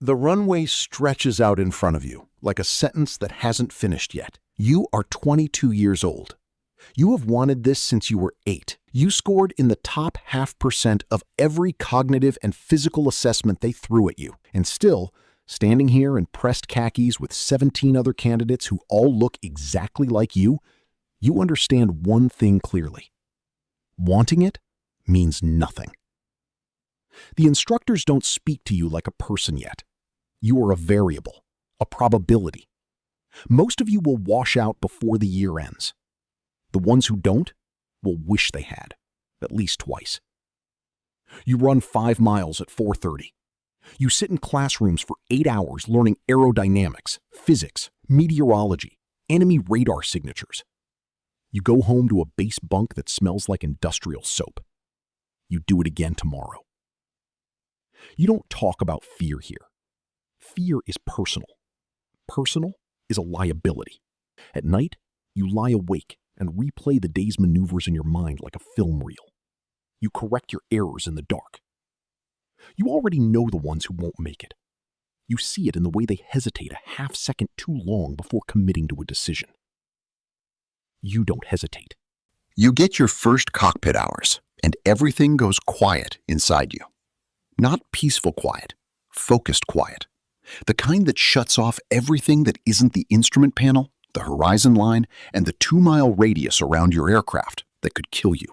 The runway stretches out in front of you, like a sentence that hasn't finished yet. You are 22 years old. You have wanted this since you were 8. You scored in the top 0.5% of every cognitive and physical assessment they threw at you. And still, standing here in pressed khakis with 17 other candidates who all look exactly like you understand one thing clearly. Wanting it means nothing. The instructors don't speak to you like a person yet. You are a variable, a probability. Most of you will wash out before the year ends. The ones who don't will wish they had, at least twice. You run 5 miles at 4:30. You sit in classrooms for 8 hours learning aerodynamics, physics, meteorology, enemy radar signatures. You go home to a base bunk that smells like industrial soap. You do it again tomorrow. You don't talk about fear here. Fear is personal. Personal is a liability. At night, you lie awake and replay the day's maneuvers in your mind like a film reel. You correct your errors in the dark. You already know the ones who won't make it. You see it in the way they hesitate a half second too long before committing to a decision. You don't hesitate. You get your first cockpit hours, and everything goes quiet inside you. Not peaceful quiet, focused quiet. The kind that shuts off everything that isn't the instrument panel, the horizon line, and the 2-mile radius around your aircraft that could kill you.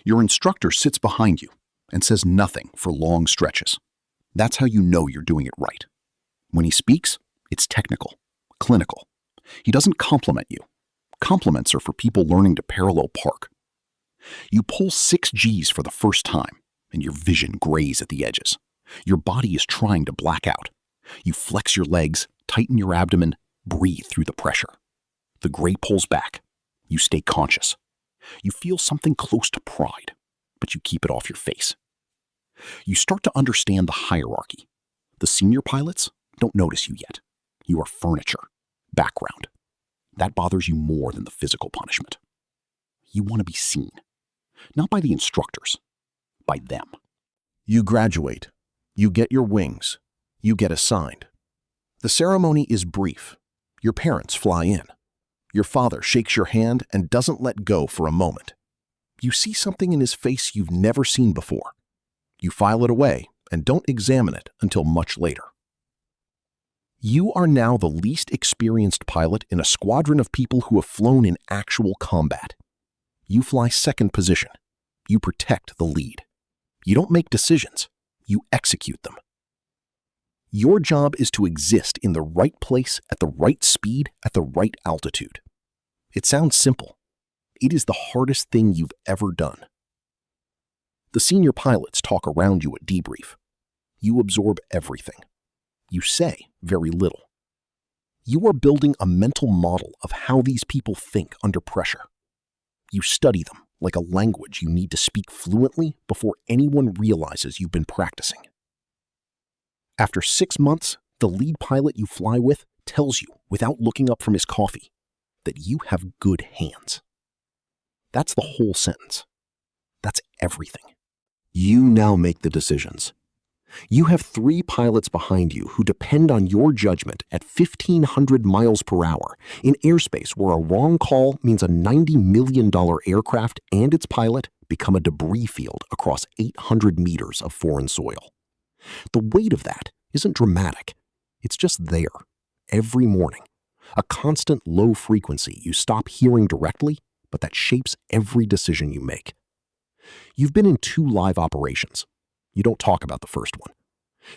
Your instructor sits behind you and says nothing for long stretches. That's how you know you're doing it right. When he speaks, it's technical, clinical. He doesn't compliment you. Compliments are for people learning to parallel park. You pull 6 Gs for the first time, and your vision grays at the edges. Your body is trying to black out. You flex your legs, tighten your abdomen, breathe through the pressure. The gray pulls back. You stay conscious. You feel something close to pride, but you keep it off your face. You start to understand the hierarchy. The senior pilots don't notice you yet. You are furniture, background. That bothers you more than the physical punishment. You want to be seen, not by the instructors, by them. You graduate. You get your wings. You get assigned. The ceremony is brief. Your parents fly in. Your father shakes your hand and doesn't let go for a moment. You see something in his face you've never seen before. You file it away and don't examine it until much later. You are now the least experienced pilot in a squadron of people who have flown in actual combat. You fly second position. You protect the lead. You don't make decisions. You execute them. Your job is to exist in the right place at the right speed at the right altitude. It sounds simple. It is the hardest thing you've ever done. The senior pilots talk around you at debrief. You absorb everything. You say very little. You are building a mental model of how these people think under pressure. You study them like a language you need to speak fluently before anyone realizes you've been practicing. After 6 months, the lead pilot you fly with tells you, without looking up from his coffee, that you have good hands. That's the whole sentence. That's everything. You now make the decisions. You have 3 pilots behind you who depend on your judgment at 1,500 miles per hour in airspace where a wrong call means a $90 million aircraft and its pilot become a debris field across 800 meters of foreign soil. The weight of that isn't dramatic. It's just there, every morning. A constant low frequency you stop hearing directly, but that shapes every decision you make. You've been in 2 live operations. You don't talk about the first one.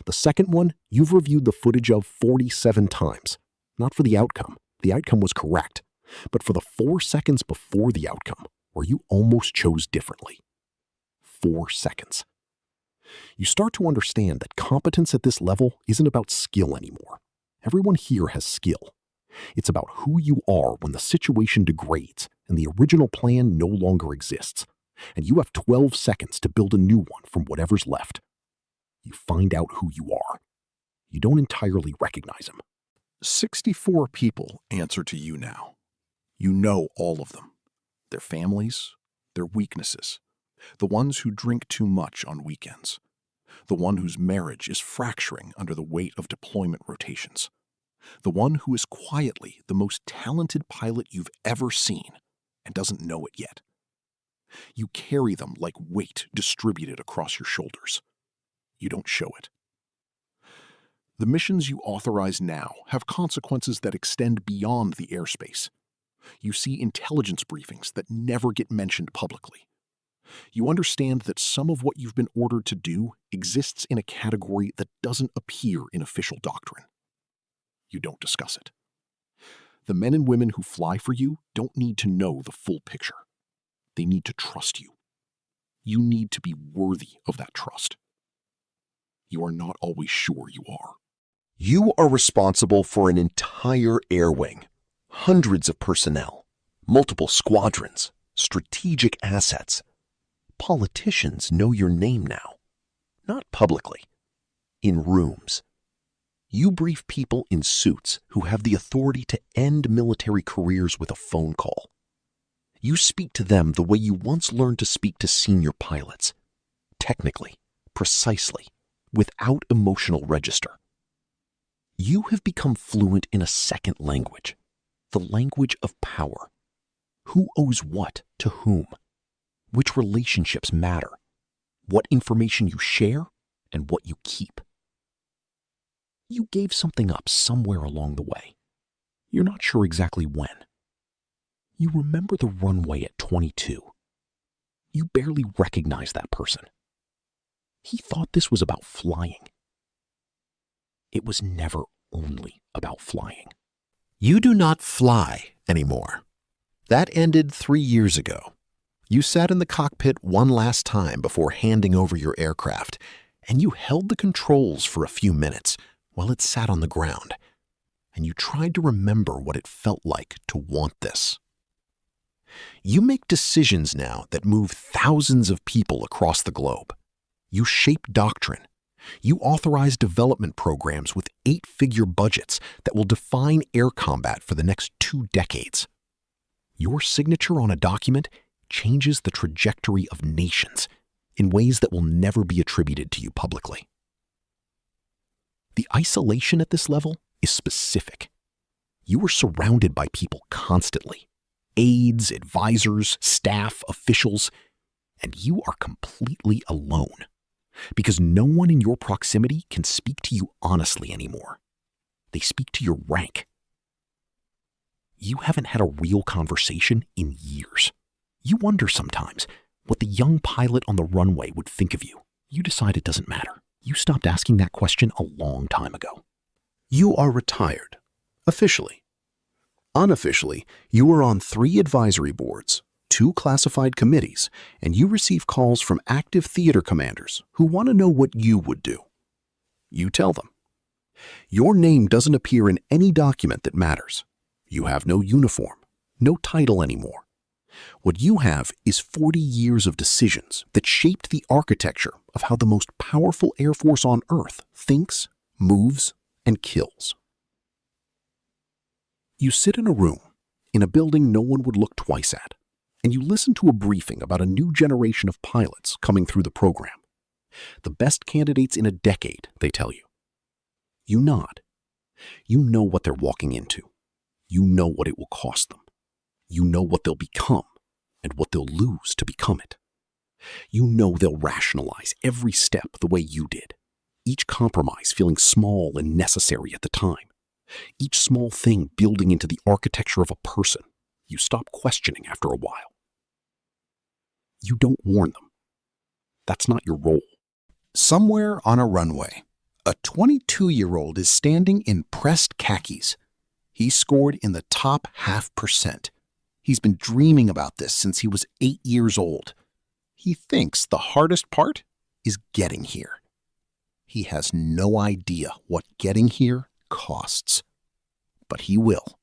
The second one, you've reviewed the footage of 47 times. Not for the outcome. The outcome was correct. But for the 4 seconds before the outcome, where you almost chose differently. 4 seconds. You start to understand that competence at this level isn't about skill anymore. Everyone here has skill. It's about who you are when the situation degrades and the original plan no longer exists. And you have 12 seconds to build a new one from whatever's left. You find out who you are. You don't entirely recognize him. 64 people answer to you now. You know all of them. Their families, their weaknesses. The ones who drink too much on weekends. The one whose marriage is fracturing under the weight of deployment rotations. The one who is quietly the most talented pilot you've ever seen and doesn't know it yet. You carry them like weight distributed across your shoulders. You don't show it. The missions you authorize now have consequences that extend beyond the airspace. You see intelligence briefings that never get mentioned publicly. You understand that some of what you've been ordered to do exists in a category that doesn't appear in official doctrine. You don't discuss it. The men and women who fly for you don't need to know the full picture. They need to trust you. You need to be worthy of that trust. You are not always sure you are. You are responsible for an entire air wing, hundreds of personnel, multiple squadrons, strategic assets. Politicians know your name now, not publicly, in rooms. You brief people in suits who have the authority to end military careers with a phone call. You speak to them the way you once learned to speak to senior pilots, technically, precisely, without emotional register. You have become fluent in a second language, the language of power. Who owes what to whom? Which relationships matter? What information you share and what you keep? You gave something up somewhere along the way. You're not sure exactly when. You remember the runway at 22. You barely recognize that person. He thought this was about flying. It was never only about flying. You do not fly anymore. That ended 3 years ago. You sat in the cockpit one last time before handing over your aircraft, and you held the controls for a few minutes while it sat on the ground, and you tried to remember what it felt like to want this. You make decisions now that move thousands of people across the globe. You shape doctrine. You authorize development programs with 8-figure budgets that will define air combat for the next 2 decades. Your signature on a document changes the trajectory of nations in ways that will never be attributed to you publicly. The isolation at this level is specific. You are surrounded by people constantly. Aides, advisors, staff, officials, and you are completely alone because no one in your proximity can speak to you honestly anymore. They speak to your rank. You haven't had a real conversation in years. You wonder sometimes what the young pilot on the runway would think of you. You decide it doesn't matter. You stopped asking that question a long time ago. You are retired, officially. Unofficially, you are on 3 advisory boards, 2 classified committees, and you receive calls from active theater commanders who want to know what you would do. You tell them. Your name doesn't appear in any document that matters. You have no uniform, no title anymore. What you have is 40 years of decisions that shaped the architecture of how the most powerful Air Force on Earth thinks, moves, and kills. You sit in a room, in a building no one would look twice at, and you listen to a briefing about a new generation of pilots coming through the program. The best candidates in a decade, they tell you. You nod. You know what they're walking into. You know what it will cost them. You know what they'll become and what they'll lose to become it. You know they'll rationalize every step the way you did, each compromise feeling small and necessary at the time, each small thing building into the architecture of a person you stop questioning after a while. You don't warn them. That's not your role. Somewhere on a runway, a 22-year-old is standing in pressed khakis. He scored in the top 0.5%. He's been dreaming about this since he was 8 years old. He thinks the hardest part is getting here. He has no idea what getting here costs, but he will.